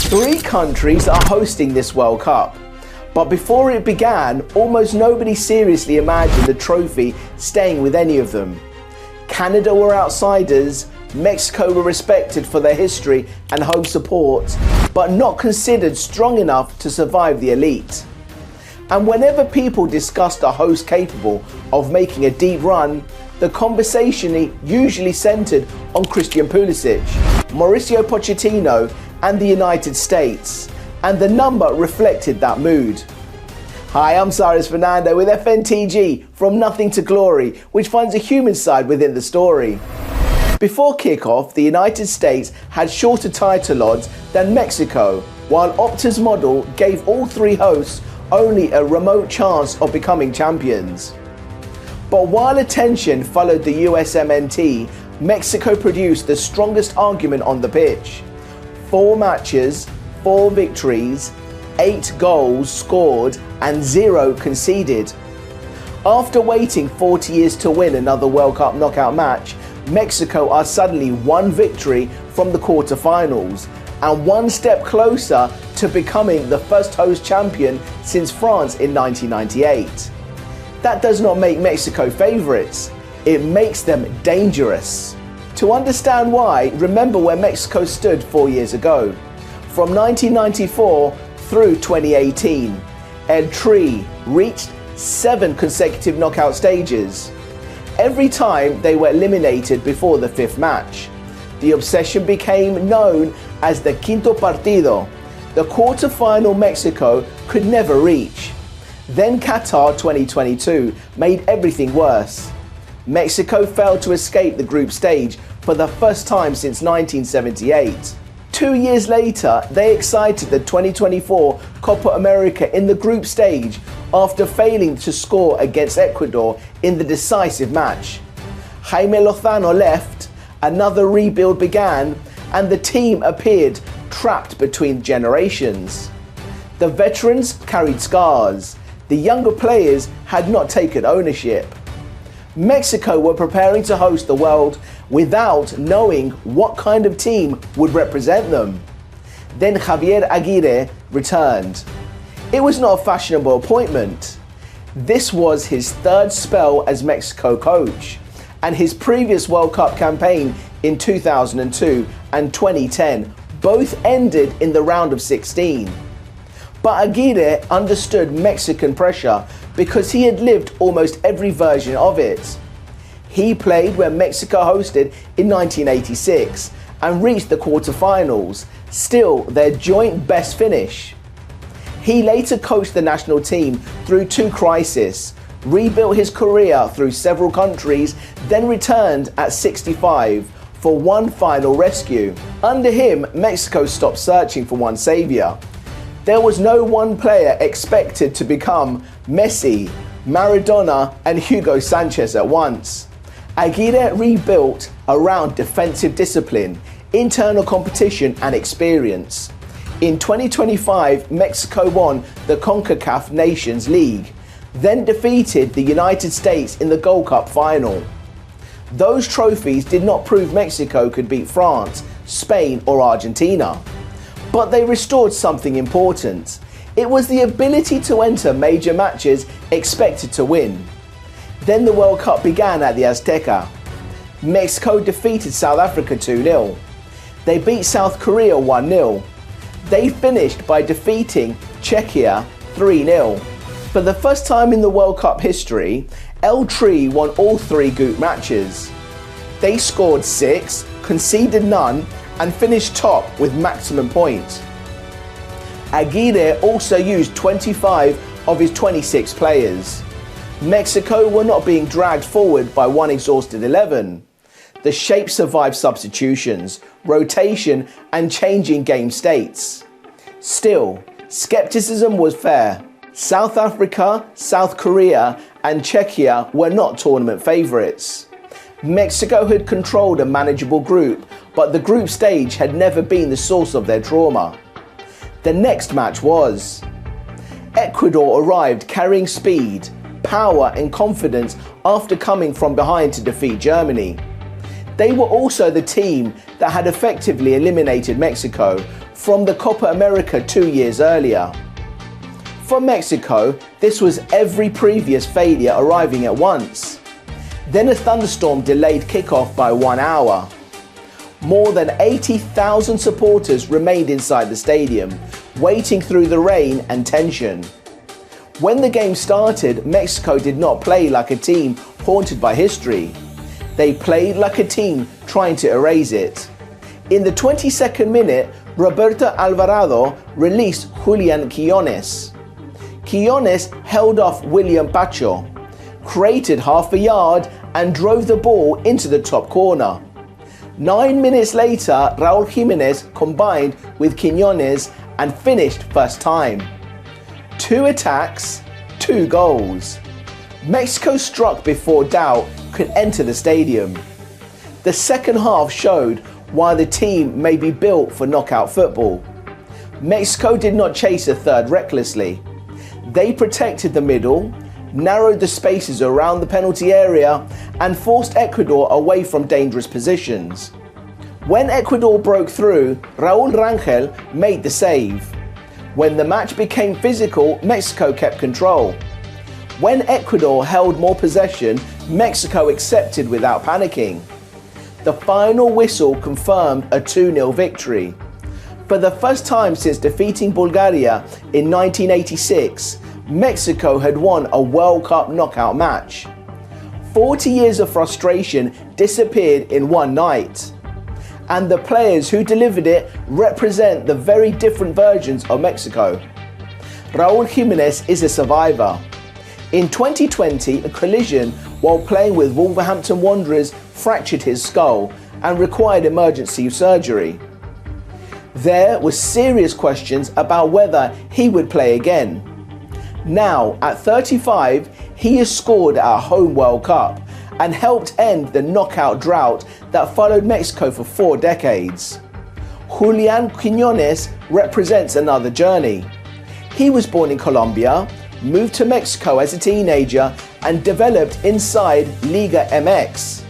Three countries are hosting this World Cup. But before it began, almost nobody seriously imagined the trophy staying with any of them. Canada were outsiders, Mexico were respected for their history and home support, but not considered strong enough to survive the elite. And whenever people discussed a host capable of making a deep run, the conversation usually centered on Christian Pulisic, Mauricio Pochettino, and the United States, and the number reflected that mood. Hi, I'm Cyrus Fernando with FNTG, From Nothing to Glory, which finds a human side within the story. Before kickoff, the United States had shorter title odds than Mexico, while Opta's model gave all three hosts only a remote chance of becoming champions. But while attention followed the USMNT, Mexico produced the strongest argument on the pitch. 4 matches, 4 victories, 8 goals scored and 0 conceded. After waiting 40 years to win another World Cup knockout match, Mexico are suddenly 1 victory from the quarterfinals and 1 step closer to becoming the first host champion since France in 1998. That does not make Mexico favourites, it makes them dangerous. To understand why, remember where Mexico stood 4 years ago. From 1994 through 2018, El Tri reached 7 consecutive knockout stages. Every time they were eliminated before the 5th match. The obsession became known as the Quinto Partido. The quarter-final Mexico could never reach. Then Qatar 2022 made everything worse. Mexico failed to escape the group stage for the first time since 1978. 2 years later, they excited the 2024 Copa America in the group stage after failing to score against Ecuador in the decisive match. Jaime Lozano left, another rebuild began, and the team appeared trapped between generations. The veterans carried scars. The younger players had not taken ownership. Mexico were preparing to host the World without knowing what kind of team would represent them. Then Javier Aguirre returned. It was not a fashionable appointment. This was his 3rd spell as Mexico coach, and his previous World Cup campaign in 2002 and 2010 both ended in the round of 16. But Aguirre understood Mexican pressure because he had lived almost every version of it. He played when Mexico hosted in 1986 and reached the quarterfinals, still their joint best finish. He later coached the national team through 2 crises, rebuilt his career through several countries, then returned at 65 for 1 final rescue. Under him, Mexico stopped searching for one saviour. There was no one player expected to become Messi, Maradona and Hugo Sanchez at once. Aguirre rebuilt around defensive discipline, internal competition and experience. In 2025, Mexico won the CONCACAF Nations League, then defeated the United States in the Gold Cup final. Those trophies did not prove Mexico could beat France, Spain or Argentina. But they restored something important. It was the ability to enter major matches expected to win. Then the World Cup began at the Azteca. Mexico defeated South Africa 2-0. They beat South Korea 1-0. They finished by defeating Czechia 3-0. For the first time in the World Cup history, El Tri won all 3 group matches. They scored 6, conceded none, and finished top with maximum points. Aguirre also used 25 of his 26 players. Mexico were not being dragged forward by one exhausted 11. The shape survived substitutions, rotation and changing game states. Still, skepticism was fair. South Africa, South Korea and Czechia were not tournament favourites. Mexico had controlled a manageable group, but the group stage had never been the source of their trauma. The next match was. Ecuador arrived carrying speed, power and confidence after coming from behind to defeat Germany. They were also the team that had effectively eliminated Mexico from the Copa America 2 years earlier. For Mexico, this was every previous failure arriving at once. Then a thunderstorm delayed kickoff by 1 hour. More than 80,000 supporters remained inside the stadium, waiting through the rain and tension. When the game started, Mexico did not play like a team haunted by history. They played like a team trying to erase it. In the 22nd minute, Roberto Alvarado released Julián Quiñones. Quiñones held off William Pacho, created half a yard and drove the ball into the top corner. 9 minutes later, Raúl Jiménez combined with Quiñones and finished first time. 2 attacks, 2 goals. Mexico struck before doubt could enter the stadium. The second half showed why the team may be built for knockout football. Mexico did not chase a third recklessly. They protected the middle, narrowed the spaces around the penalty area, and forced Ecuador away from dangerous positions. When Ecuador broke through, Raúl Rangel made the save. When the match became physical, Mexico kept control. When Ecuador held more possession, Mexico accepted without panicking. The final whistle confirmed a 2-0 victory. For the first time since defeating Bulgaria in 1986, Mexico had won a World Cup knockout match. 40 years of frustration disappeared in one night. And the players who delivered it represent the very different versions of Mexico. Raúl Jiménez is a survivor. In 2020, a collision while playing with Wolverhampton Wanderers fractured his skull and required emergency surgery. There were serious questions about whether he would play again. Now, at 35, he has scored at a home World Cup and helped end the knockout drought that followed Mexico for 4 decades. Julián Quiñones represents another journey. He was born in Colombia, moved to Mexico as a teenager, and developed inside Liga MX.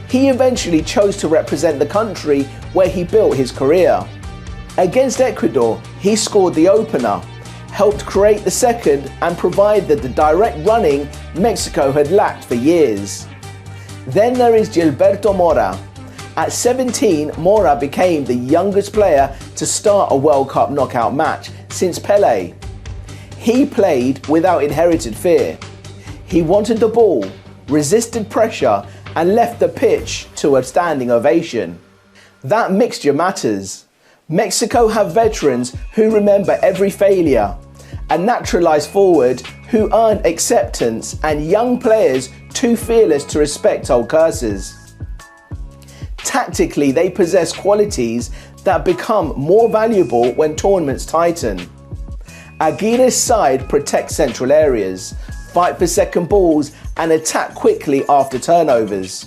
He eventually chose to represent the country where he built his career. Against Ecuador, he scored the opener, helped create the second, and provided the direct running Mexico had lacked for years. Then there is Gilberto Mora. At 17, Mora became the youngest player to start a World Cup knockout match since Pelé. He played without inherited fear. He wanted the ball, resisted pressure, and left the pitch to a standing ovation. That mixture matters. Mexico have veterans who remember every failure, a naturalized forward who earned acceptance, and young players too fearless to respect old curses. Tactically, they possess qualities that become more valuable when tournaments tighten. Aguirre's side protects central areas, fight for second balls, and attack quickly after turnovers.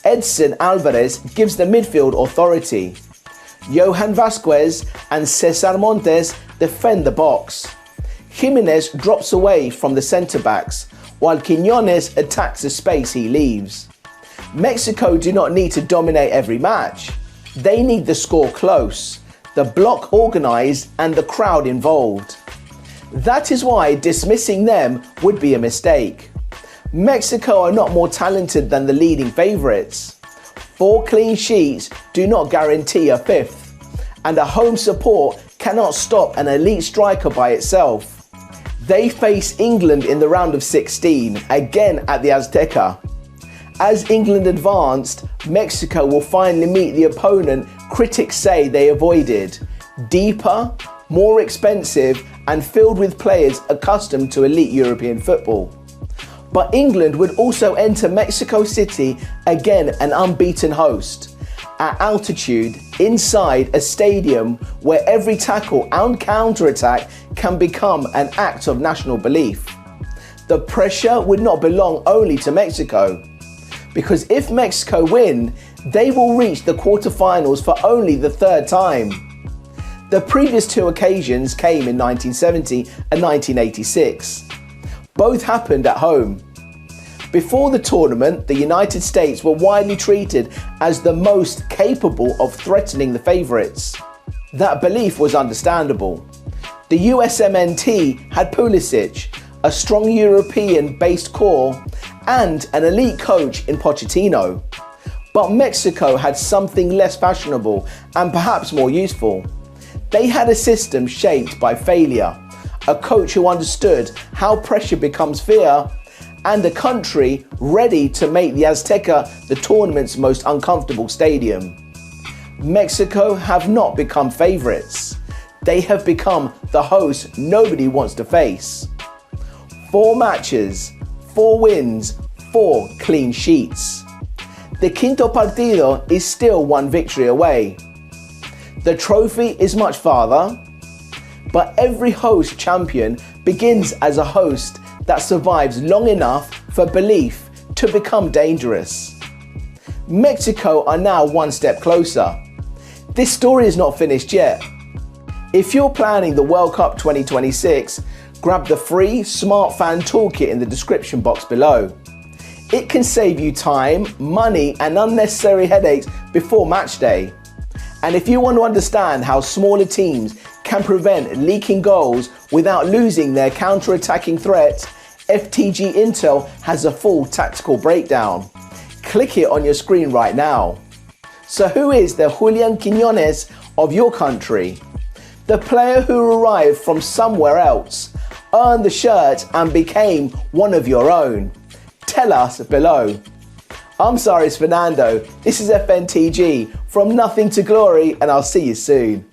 Edson Alvarez gives the midfield authority. Johan Vázquez and Cesar Montes defend the box. Jiménez drops away from the centre-backs, while Quiñones attacks the space he leaves. Mexico do not need to dominate every match. They need the score close, the block organised, and the crowd involved. That is why dismissing them would be a mistake. Mexico are not more talented than the leading favourites. 4 clean sheets do not guarantee a 5th, and a home support cannot stop an elite striker by itself. They face England in the round of 16, again at the Azteca. As England advanced, Mexico will finally meet the opponent critics say they avoided. Deeper, more expensive, and filled with players accustomed to elite European football. But England would also enter Mexico City, again an unbeaten host. At altitude, inside a stadium where every tackle and counter-attack can become an act of national belief. The pressure would not belong only to Mexico, because if Mexico win, they will reach the quarterfinals for only the 3rd time. The previous 2 occasions came in 1970 and 1986. Both happened at home. Before the tournament, the United States were widely treated as the most capable of threatening the favourites. That belief was understandable. The USMNT had Pulisic, a strong European-based core, and an elite coach in Pochettino. But Mexico had something less fashionable and perhaps more useful. They had a system shaped by failure, a coach who understood how pressure becomes fear, and a country ready to make the Azteca the tournament's most uncomfortable stadium. Mexico have not become favourites. They have become the host nobody wants to face. 4 matches, 4 wins, 4 clean sheets. The quinto partido is still 1 victory away. The trophy is much farther, but every host champion begins as a host that survives long enough for belief to become dangerous. Mexico are now 1 step closer. This story is not finished yet. If you're planning the World Cup 2026, grab the free Smart Fan Toolkit in the description box below. It can save you time, money and unnecessary headaches before match day. And if you want to understand how smaller teams can prevent leaking goals without losing their counter-attacking threat, FTG Intel has a full tactical breakdown. Click it on your screen right now. So who is the Julián Quiñones of your country? The player who arrived from somewhere else, earned the shirt and became one of your own? Tell us below. I'm sorry, it's Fernando. This is FNTG, from Nothing to Glory, and I'll see you soon.